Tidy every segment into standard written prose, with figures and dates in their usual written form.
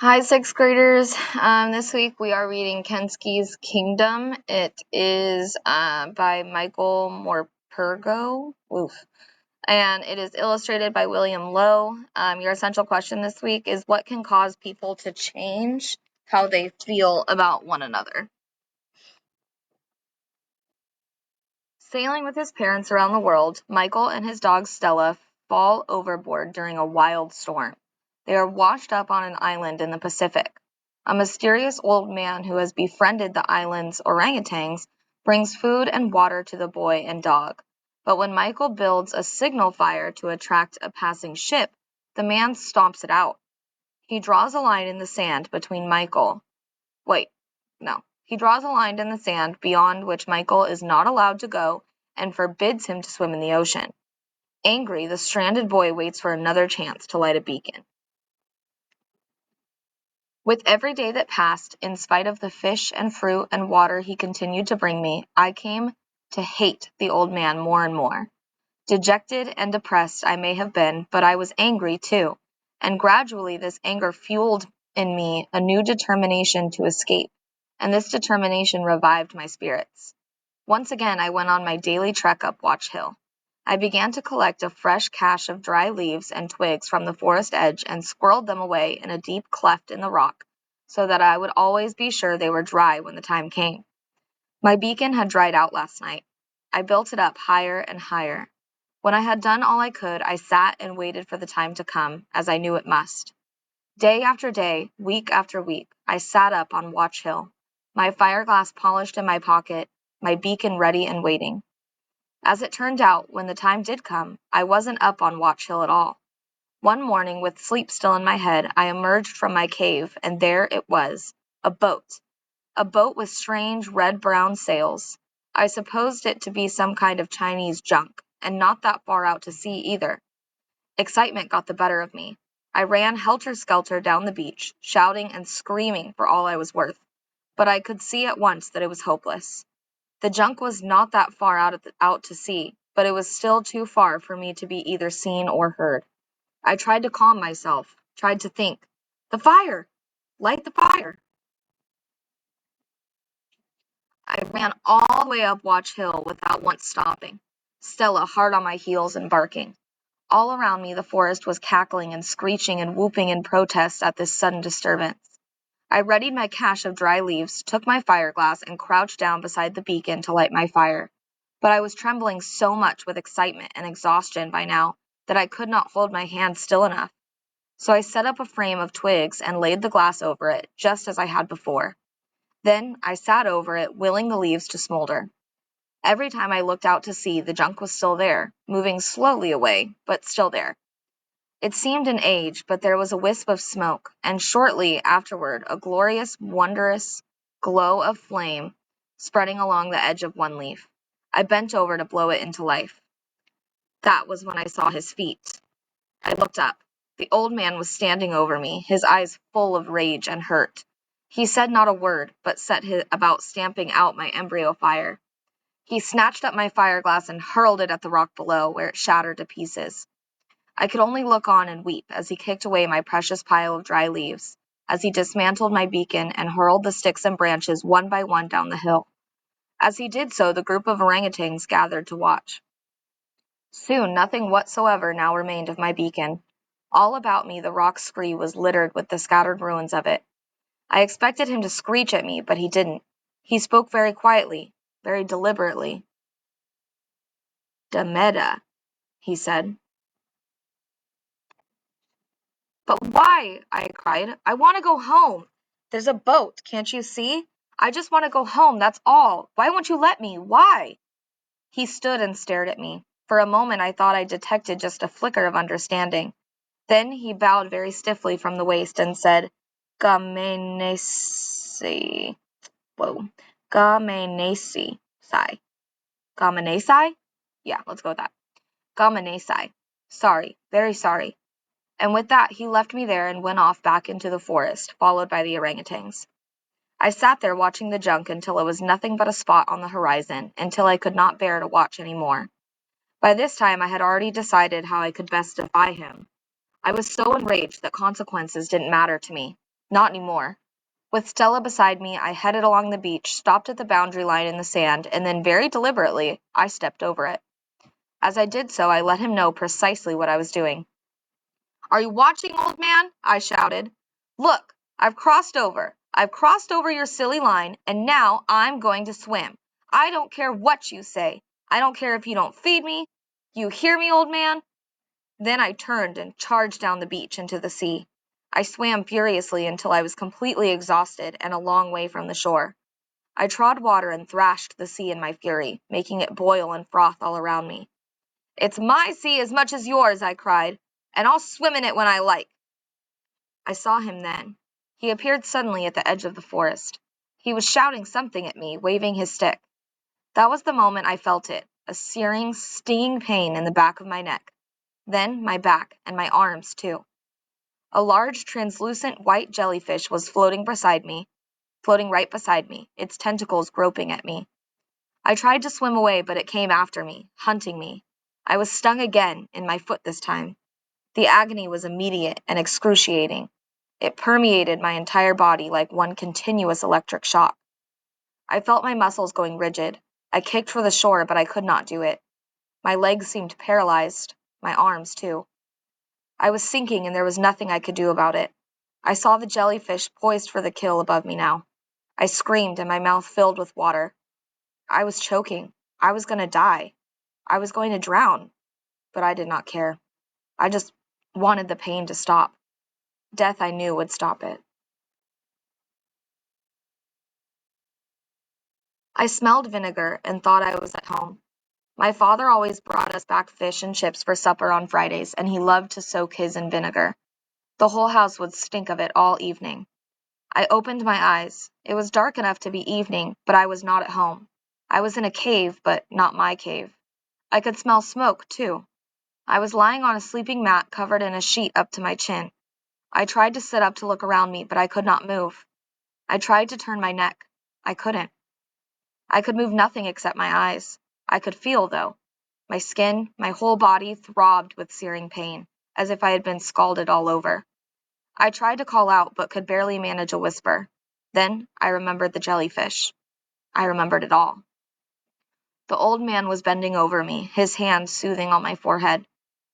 Hi, sixth graders. This week we are reading Kensuke's Kingdom. It is by Michael Morpurgo. Oof. And it is illustrated by William Lowe. Your essential question this week is what can cause people to change how they feel about one another? Sailing with his parents around the world, Michael and his dog Stella fall overboard during a wild storm. They are washed up on an island in the Pacific. A mysterious old man who has befriended the island's orangutans brings food and water to the boy and dog. But when Michael builds a signal fire to attract a passing ship, the man stomps it out. He draws a line in the sand between Michael. Wait, no. He draws a line in the sand beyond which Michael is not allowed to go and forbids him to swim in the ocean. Angry, the stranded boy waits for another chance to light a beacon. With every day that passed, in spite of the fish and fruit and water he continued to bring me, I came to hate the old man more and more. Dejected and depressed I may have been, but I was angry too, and gradually this anger fueled in me a new determination to escape, and this determination revived my spirits. Once again I went on my daily trek up Watch Hill. I began to collect a fresh cache of dry leaves and twigs from the forest edge and squirreled them away in a deep cleft in the rock, so that I would always be sure they were dry when the time came. My beacon had dried out last night. I built it up higher and higher. When I had done all I could, I sat and waited for the time to come, as I knew it must. Day after day, week after week, I sat up on Watch Hill, my fireglass polished in my pocket, my beacon ready and waiting. As it turned out, when the time did come, I wasn't up on Watch Hill at all. One morning, with sleep still in my head, I emerged from my cave, and there it was, a boat. A boat with strange red-brown sails. I supposed it to be some kind of Chinese junk, and not that far out to sea either. Excitement got the better of me. I ran helter-skelter down the beach, shouting and screaming for all I was worth, but I could see at once that it was hopeless. The junk was not that far out to sea, but it was still too far for me to be either seen or heard. I tried to calm myself, tried to think. The fire! Light the fire! I ran all the way up Watch Hill without once stopping, Stella hard on my heels and barking. All around me the forest was cackling and screeching and whooping in protest at this sudden disturbance. I readied my cache of dry leaves, took my fireglass, and crouched down beside the beacon to light my fire. But I was trembling so much with excitement and exhaustion by now that I could not hold my hand still enough. So I set up a frame of twigs and laid the glass over it, just as I had before. Then I sat over it, willing the leaves to smolder. Every time I looked out to sea, the junk was still there, moving slowly away, but still there. It seemed an age, but there was a wisp of smoke, and shortly afterward a glorious, wondrous glow of flame spreading along the edge of one leaf. I bent over to blow it into life. That was when I saw his feet. I looked up. The old man was standing over me, his eyes full of rage and hurt. He said not a word, but set about stamping out my embryo fire. He snatched up my fireglass and hurled it at the rock below, where it shattered to pieces. I could only look on and weep as he kicked away my precious pile of dry leaves, as he dismantled my beacon and hurled the sticks and branches one by one down the hill. As he did so, the group of orangutans gathered to watch. Soon nothing whatsoever now remained of my beacon. All about me the rock scree was littered with the scattered ruins of it. I expected him to screech at me, but he didn't. He spoke very quietly, very deliberately. "Demeda," he said. "But why?" I cried. "I want to go home. There's a boat, can't you see? I just want to go home, that's all. Why won't you let me? Why?" He stood and stared at me. For a moment I thought I detected just a flicker of understanding. Then he bowed very stiffly from the waist and said, "Gamenesi." Whoa. Gamenesi. Sigh. Gamenesi? Yeah, let's go with that. Gamenesi. Sorry. Very sorry. And with that he left me there and went off back into the forest, followed by the orangutans. I sat there watching the junk until it was nothing but a spot on the horizon, until I could not bear to watch any more. By this time I had already decided how I could best defy him. I was so enraged that consequences didn't matter to me. Not anymore. With Stella beside me, I headed along the beach, stopped at the boundary line in the sand, and then very deliberately, I stepped over it. As I did so, I let him know precisely what I was doing. "Are you watching, old man?" I shouted. "Look, I've crossed over. I've crossed over your silly line, and now I'm going to swim. I don't care what you say. I don't care if you don't feed me. You hear me, old man?" Then I turned and charged down the beach into the sea. I swam furiously until I was completely exhausted and a long way from the shore. I trod water and thrashed the sea in my fury, making it boil and froth all around me. "It's my sea as much as yours," I cried, "and I'll swim in it when I like." I saw him then. He appeared suddenly at the edge of the forest. He was shouting something at me, waving his stick. That was the moment I felt it, a searing, stinging pain in the back of my neck. Then my back, and my arms, too. A large, translucent white jellyfish was floating right beside me, its tentacles groping at me. I tried to swim away, but it came after me, hunting me. I was stung again, in my foot this time. The agony was immediate and excruciating. It permeated my entire body like one continuous electric shock. I felt my muscles going rigid. I kicked for the shore, but I could not do it. My legs seemed paralyzed, my arms too. I was sinking, and there was nothing I could do about it. I saw the jellyfish poised for the kill above me now. I screamed, and my mouth filled with water. I was choking. I was going to die. I was going to drown. But I did not care. I just wanted the pain to stop. Death, I knew, would stop it. I smelled vinegar and thought I was at home. My father always brought us back fish and chips for supper on Fridays, and he loved to soak his in vinegar. The whole house would stink of it all evening. I opened my eyes. It was dark enough to be evening, but I was not at home. I was in a cave, but not my cave. I could smell smoke, too. I was lying on a sleeping mat covered in a sheet up to my chin. I tried to sit up to look around me, but I could not move. I tried to turn my neck. I couldn't. I could move nothing except my eyes. I could feel, though. My skin, my whole body throbbed with searing pain, as if I had been scalded all over. I tried to call out, but could barely manage a whisper. Then I remembered the jellyfish. I remembered it all. The old man was bending over me, his hand soothing on my forehead.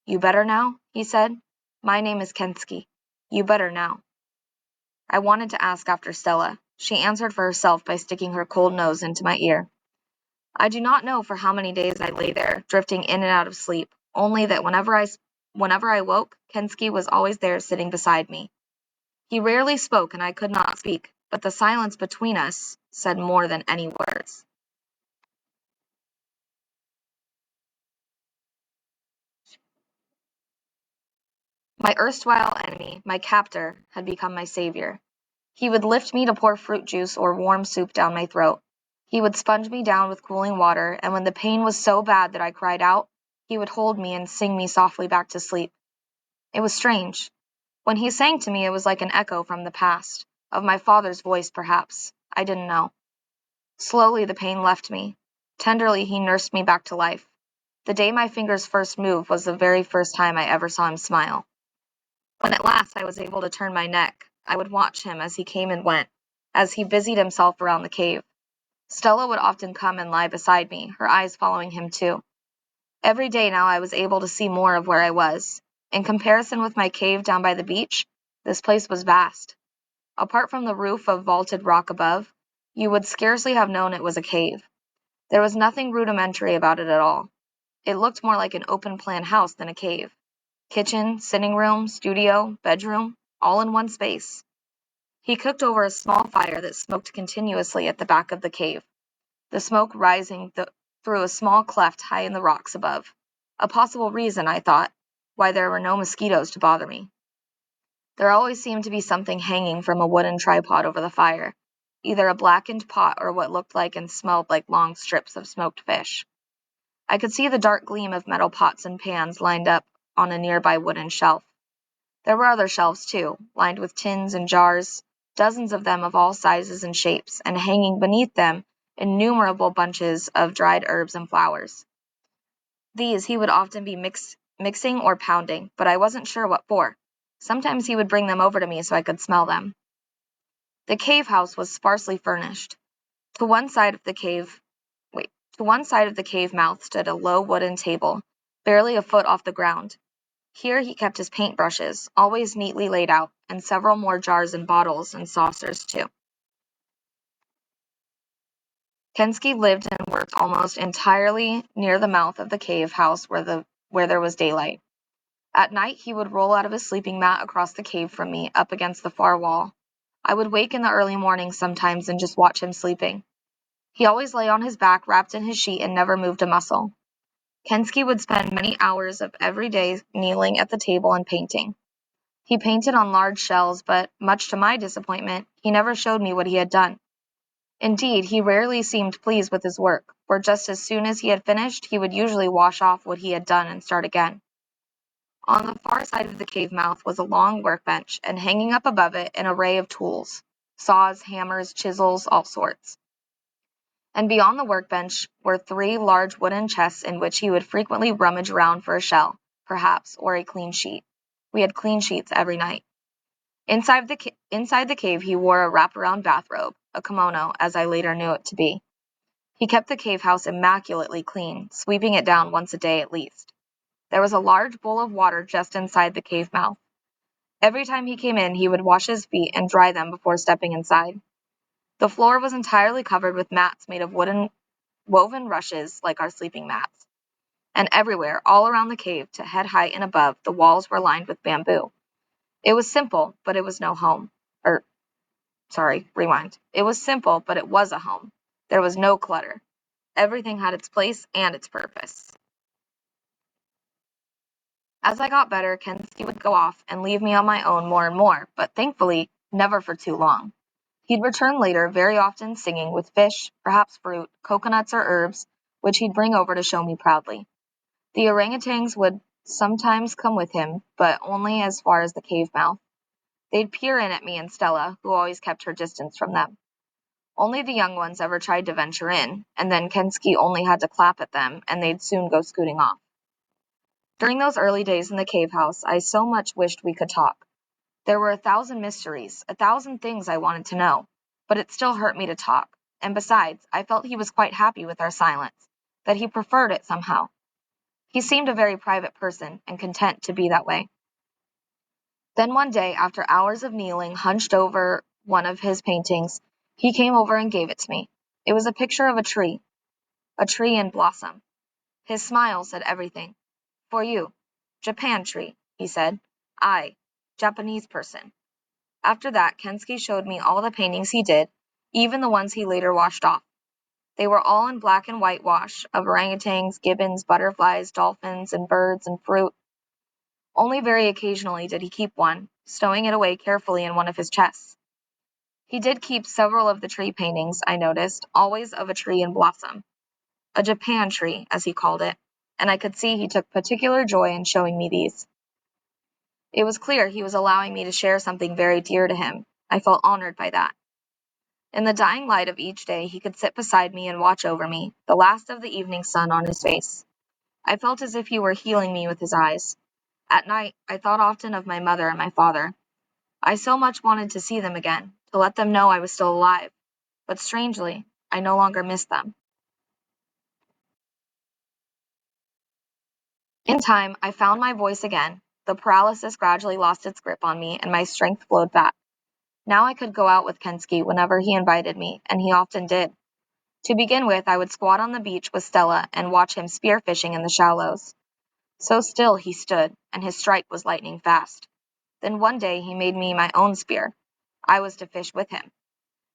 "You better now?" he said. "My name is Kensuke. You better now." I wanted to ask after Stella. She answered for herself by sticking her cold nose into my ear. I do not know for how many days I lay there, drifting in and out of sleep, only that whenever I woke, Kensuke was always there sitting beside me. He rarely spoke and I could not speak, but the silence between us said more than any words. My erstwhile enemy, my captor, had become my savior. He would lift me to pour fruit juice or warm soup down my throat. He would sponge me down with cooling water, and when the pain was so bad that I cried out, he would hold me and sing me softly back to sleep. It was strange. When he sang to me, it was like an echo from the past, of my father's voice, perhaps. I didn't know. Slowly, the pain left me. Tenderly, he nursed me back to life. The day my fingers first moved was the very first time I ever saw him smile. When at last I was able to turn my neck, I would watch him as he came and went, as he busied himself around the cave. Stella would often come and lie beside me, her eyes following him too. Every day now I was able to see more of where I was. In comparison with my cave down by the beach, this place was vast. Apart from the roof of vaulted rock above, you would scarcely have known it was a cave. There was nothing rudimentary about it at all. It looked more like an open-plan house than a cave. Kitchen, sitting room, studio, bedroom, all in one space. He cooked over a small fire that smoked continuously at the back of the cave, the smoke rising through a small cleft high in the rocks above. A possible reason, I thought, why there were no mosquitoes to bother me. There always seemed to be something hanging from a wooden tripod over the fire, either a blackened pot or what looked like and smelled like long strips of smoked fish. I could see the dark gleam of metal pots and pans lined up on a nearby wooden shelf. There were other shelves, too, lined with tins and jars, dozens of them of all sizes and shapes, and hanging beneath them innumerable bunches of dried herbs and flowers. These he would often be mixing or pounding, but I wasn't sure what for. Sometimes he would bring them over to me so I could smell them. The cave house was sparsely furnished. To one side of the cave To one side of the cave mouth stood a low wooden table, barely a foot off the ground. Here he kept his paintbrushes, always neatly laid out, and several more jars and bottles and saucers, too. Kensuke lived and worked almost entirely near the mouth of the cave house where there was daylight. At night he would roll out of his sleeping mat across the cave from me, up against the far wall. I would wake in the early morning sometimes and just watch him sleeping. He always lay on his back, wrapped in his sheet, and never moved a muscle. Kensuke would spend many hours of every day kneeling at the table and painting. He painted on large shells, but, much to my disappointment, he never showed me what he had done. Indeed, he rarely seemed pleased with his work, for just as soon as he had finished, he would usually wash off what he had done and start again. On the far side of the cave mouth was a long workbench, and hanging up above it an array of tools: saws, hammers, chisels, all sorts. And beyond the workbench were 3 large wooden chests in which he would frequently rummage around for a shell, perhaps, or a clean sheet. We had clean sheets every night. Inside the cave he wore a wraparound bathrobe, a kimono, as I later knew it to be. He kept the cave house immaculately clean, sweeping it down once a day at least. There was a large bowl of water just inside the cave mouth. Every time he came in, he would wash his feet and dry them before stepping inside. The floor was entirely covered with mats made of woven rushes like our sleeping mats. And everywhere, all around the cave, to head height and above, the walls were lined with bamboo. It was simple, but it was no home. Rewind. It was simple, but it was a home. There was no clutter. Everything had its place and its purpose. As I got better, Kensuke would go off and leave me on my own more and more, but thankfully, never for too long. He'd return later, very often singing, with fish, perhaps fruit, coconuts or herbs, which he'd bring over to show me proudly. The orangutans would sometimes come with him, but only as far as the cave mouth. They'd peer in at me and Stella, who always kept her distance from them. Only the young ones ever tried to venture in, and then Kensuke only had to clap at them, and they'd soon go scooting off. During those early days in the cave house, I so much wished we could talk. There were 1,000 mysteries, 1,000 things I wanted to know, but it still hurt me to talk, and besides, I felt he was quite happy with our silence, that he preferred it somehow. He seemed a very private person, and content to be that way. Then one day, after hours of kneeling, hunched over one of his paintings, he came over and gave it to me. It was a picture of a tree in blossom. His smile said everything. For you. Japan tree, he said. I, Japanese person. After that, Kensuke showed me all the paintings he did, even the ones he later washed off. They were all in black and white wash, of orangutans, gibbons, butterflies, dolphins, and birds and fruit. Only very occasionally did he keep one, stowing it away carefully in one of his chests. He did keep several of the tree paintings, I noticed, always of a tree in blossom. A Japan tree, as he called it, and I could see he took particular joy in showing me these. It was clear he was allowing me to share something very dear to him. I felt honored by that. In the dying light of each day, he could sit beside me and watch over me, the last of the evening sun on his face. I felt as if he were healing me with his eyes. At night, I thought often of my mother and my father. I so much wanted to see them again, to let them know I was still alive. But strangely, I no longer missed them. In time, I found my voice again. The paralysis gradually lost its grip on me, and my strength flowed back. Now I could go out with Kensuke whenever he invited me, and he often did. To begin with, I would squat on the beach with Stella and watch him spearfishing in the shallows. So still he stood, and his strike was lightning fast. Then one day he made me my own spear. I was to fish with him.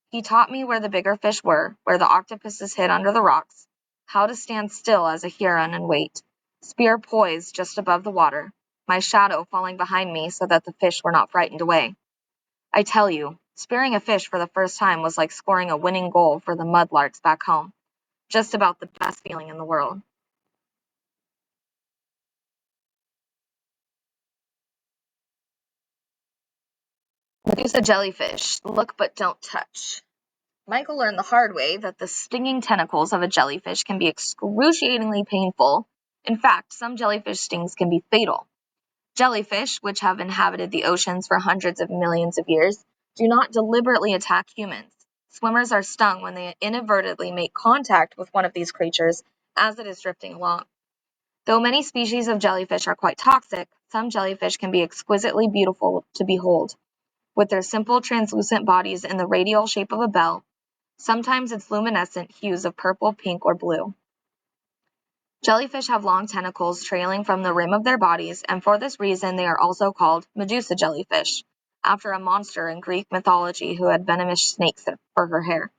He taught me where the bigger fish were, where the octopuses hid under the rocks, how to stand still as a heron and wait, spear poised just above the water, my shadow falling behind me so that the fish were not frightened away. I tell you, spearing a fish for the first time was like scoring a winning goal for the mudlarks back home. Just about the best feeling in the world. Medusa jellyfish, look but don't touch. Michael learned the hard way that the stinging tentacles of a jellyfish can be excruciatingly painful. In fact, some jellyfish stings can be fatal. Jellyfish, which have inhabited the oceans for hundreds of millions of years, do not deliberately attack humans. Swimmers are stung when they inadvertently make contact with one of these creatures as it is drifting along. Though many species of jellyfish are quite toxic, some jellyfish can be exquisitely beautiful to behold. With their simple translucent bodies in the radial shape of a bell, sometimes its luminescent hues of purple, pink, or blue. Jellyfish have long tentacles trailing from the rim of their bodies, and for this reason they are also called Medusa jellyfish, after a monster in Greek mythology who had venomous snakes for her hair.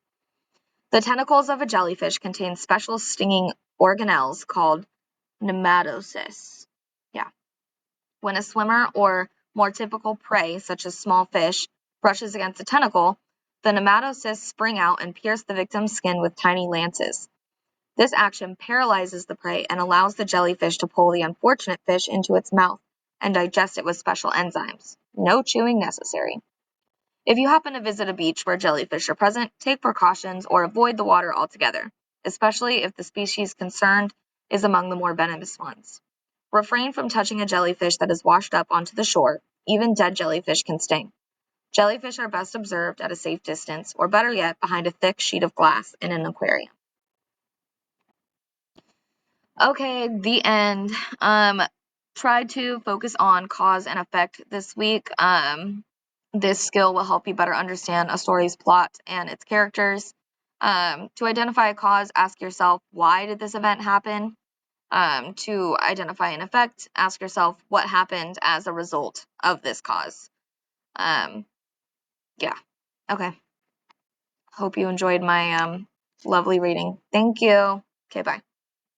The tentacles of a jellyfish contain special stinging organelles called nematocysts. Yeah. When a swimmer or more typical prey, such as small fish, brushes against a tentacle, the nematocysts spring out and pierce the victim's skin with tiny lances. This action paralyzes the prey and allows the jellyfish to pull the unfortunate fish into its mouth and digest it with special enzymes. No chewing necessary. If you happen to visit a beach where jellyfish are present, take precautions or avoid the water altogether, especially if the species concerned is among the more venomous ones. Refrain from touching a jellyfish that is washed up onto the shore. Even dead jellyfish can sting. Jellyfish are best observed at a safe distance, or better yet, behind a thick sheet of glass in an aquarium. Okay, the end. Try to focus on cause and effect this week. This skill will help you better understand a story's plot and its characters. To identify a cause, ask yourself, why did this event happen? To identify an effect, ask yourself, what happened as a result of this cause? Yeah. Okay. Hope you enjoyed my lovely reading. Thank you. Okay, bye.